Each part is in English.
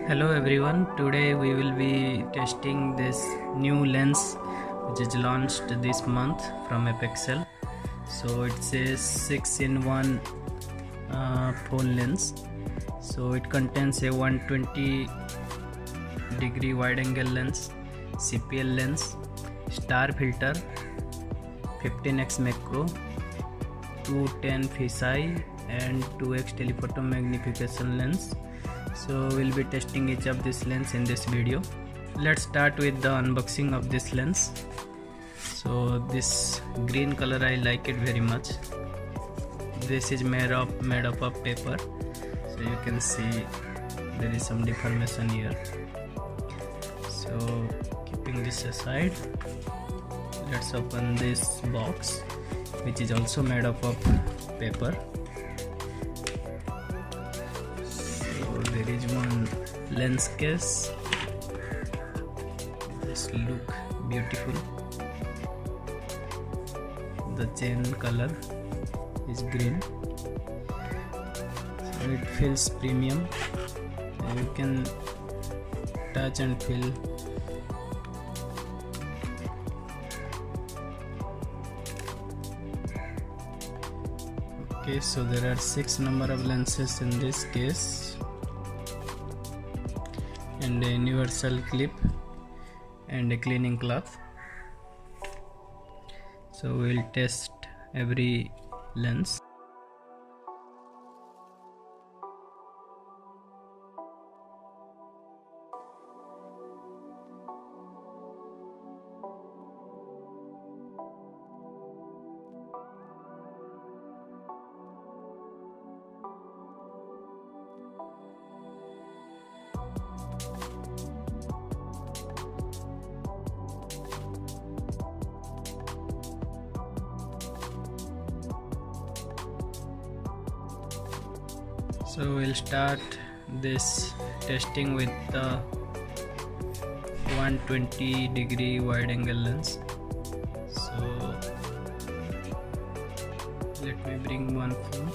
Hello everyone, today we will be testing this new lens which is launched this month from Apexel. So it says 6-in-1 phone lens. So it contains a 120 degree wide angle lens, CPL lens, star filter, 15x macro, 210 fisheye and 2x telephoto magnification lens. So we'll be testing each of this lens in this video. Let's start with the unboxing of this lens. So this green color, I like it very much. This is made up of paper, so you can see there is some deformation here. So keeping this aside, let's open this box which is also made up of paper. There is one lens case. This look beautiful. The chain color is green, so it feels premium. You can touch and feel. Okay, so there are 6 number of lenses in this case and a universal clip and a cleaning cloth. So we'll test every lens. So we'll start this testing with the 120 degree wide angle lens. So let me bring one phone.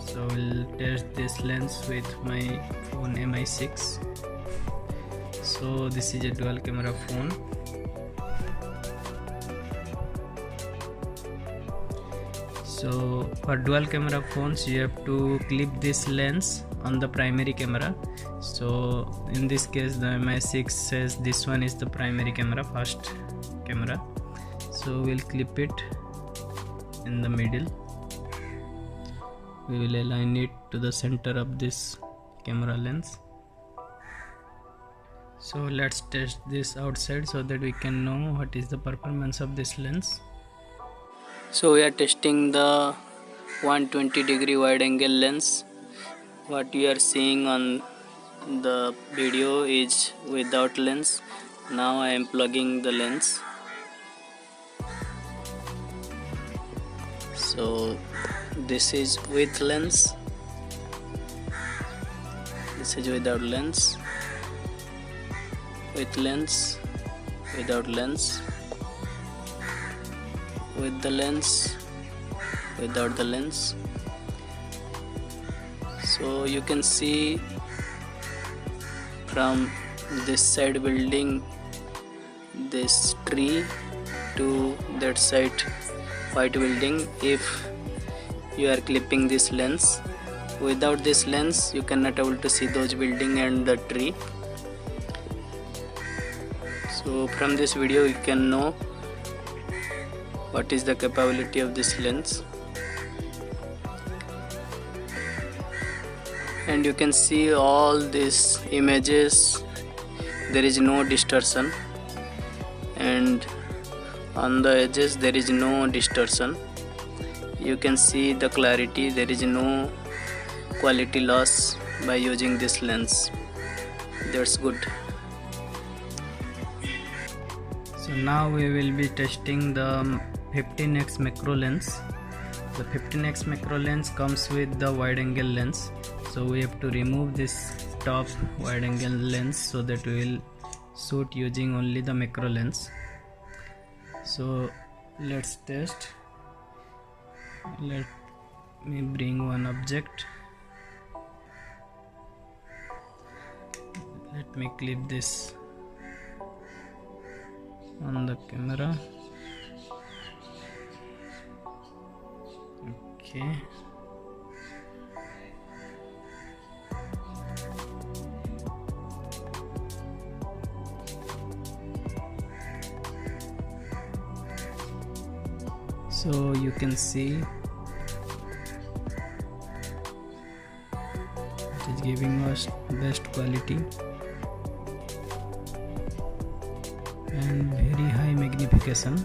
So we'll test this lens with my phone Mi6. So this is a dual camera phone. So for dual camera phones you have to clip this lens on the primary camera. So in this case the Mi6 says this one is the primary camera, first camera. So we'll clip it in the middle. We will align it to the center of this camera lens. So let's test this outside so that we can know what is the performance of this lens. So we are testing the 120 degree wide angle lens. What you are seeing on the video is without lens. Now I am plugging the lens. So this is with lens, this is without lens, with lens, without lens, with the lens, without the lens. So you can see from this side building, this tree, to that side white building, if you are clipping this lens. Without this lens you cannot able to see those building and the tree. So from this video you can know what is the capability of this lens, and you can see all these images, there is no distortion, and on the edges there is no distortion. You can see the clarity, there is no quality loss by using this lens. That's good. So now we will be testing the 15x macro lens. The 15x macro lens comes with the wide angle lens. So we have to remove this top wide angle lens so that we will shoot using only the macro lens. So let's test. Let me bring one object. Let me clip this on the camera. Okay. So you can see it is giving us best quality and very high magnification.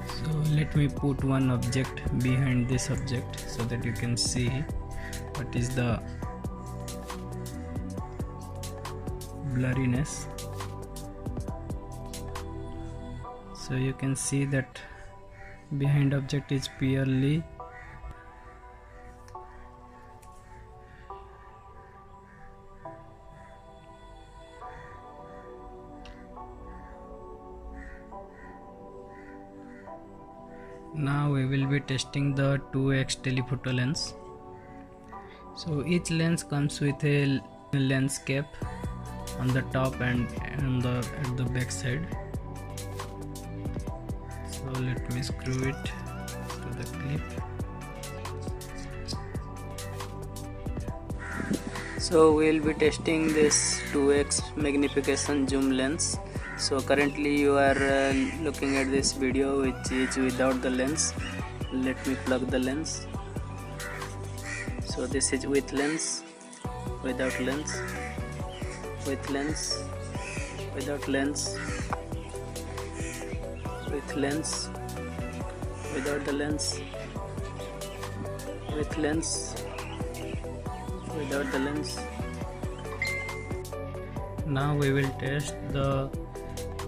So let me put one object behind this object so that you can see what is the blurriness. So you can see that behind object is purely Now we will be testing the 2x telephoto lens. So each lens comes with a lens cap on the top and at the back side. So let me screw it to the clip. So we will be testing this 2x magnification zoom lens. So currently you are looking at this video which is without the lens. Let me plug the lens. So this is with lens, without lens, with lens, without lens, with lens, without the lens, with lens, without the lens. Now we will test the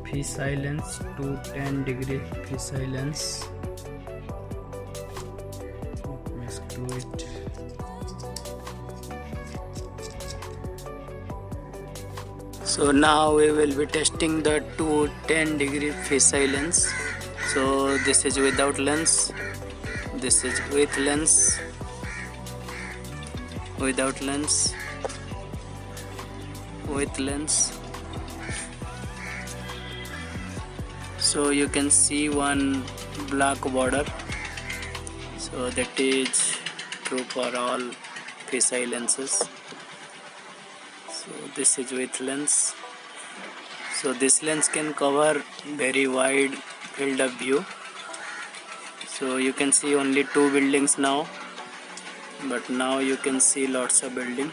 fisheye lens to 10-degree fisheye lens. Let me screw it. So now we will be testing the 10-degree fisheye lens. So this is without lens, this is with lens, without lens, with lens. So you can see one black border. So that is true for all fisheye lenses. So this is with lens. So this lens can cover very wide field of view. So you can see only 2 buildings now, but now you can see lots of buildings.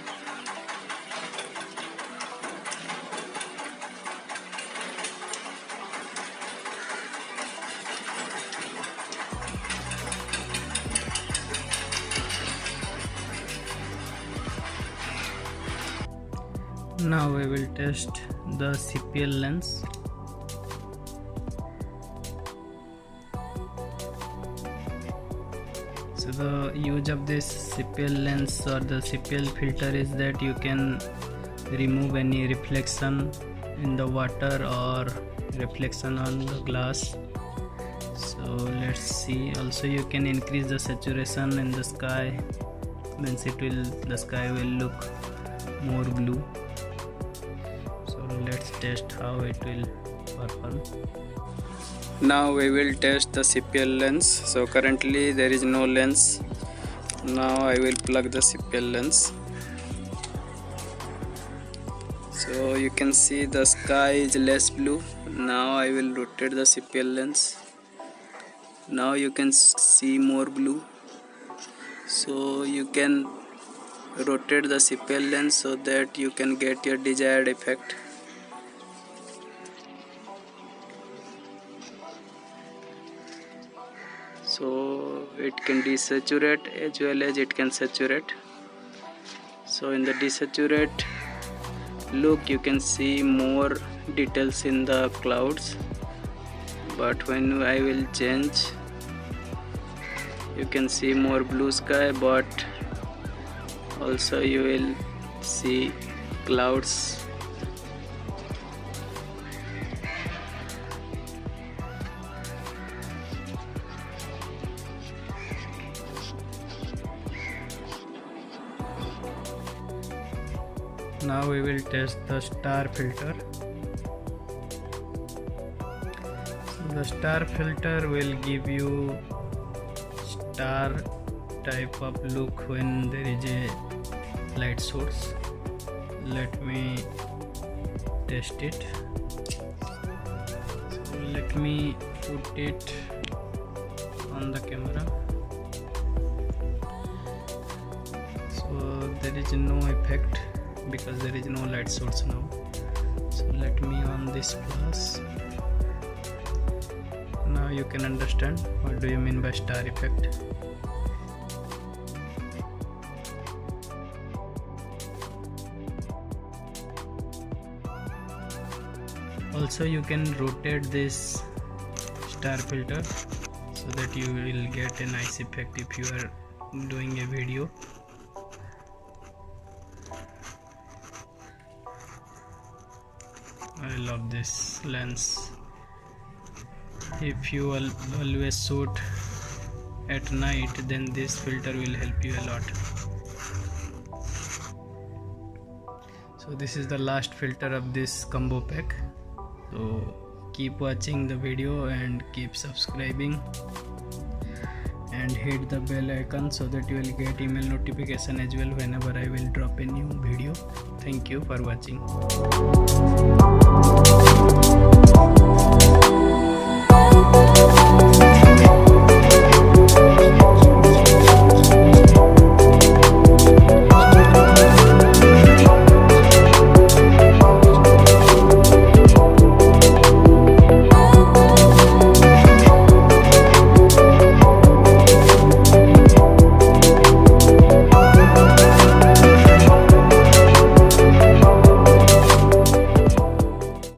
Now we will test the CPL lens. So the use of this CPL lens or the CPL filter is that you can remove any reflection in the water or reflection on the glass. So let's see. Also you can increase the saturation in the sky, means the sky will look more blue. Let's test how it will perform. Now we will test the CPL lens. So currently there is no lens. Now I will plug the CPL lens. So you can see the sky is less blue. Now I will rotate the CPL lens. Now you can see more blue. So you can rotate the CPL lens so that you can get your desired effect. So it can desaturate as well as it can saturate. So in the desaturate look you can see more details in the clouds, but when I will change you can see more blue sky, but Also you will see clouds. Now we will test the star filter. The star filter will give you star type of look when there is a light source. Let me test it. So let me put it on the camera. So there is no effect because there is no light source now. So let me on this plus. Now you can understand what do you mean by star effect. Also you can rotate this star filter so that you will get a nice effect if you are doing a video. I love this lens. If you always shoot at night, then this filter will help you a lot. So this is the last filter of this combo pack. So keep watching the video and keep subscribing and hit the bell icon so that you will get email notification as well whenever I will drop a new video. Thank you for watching.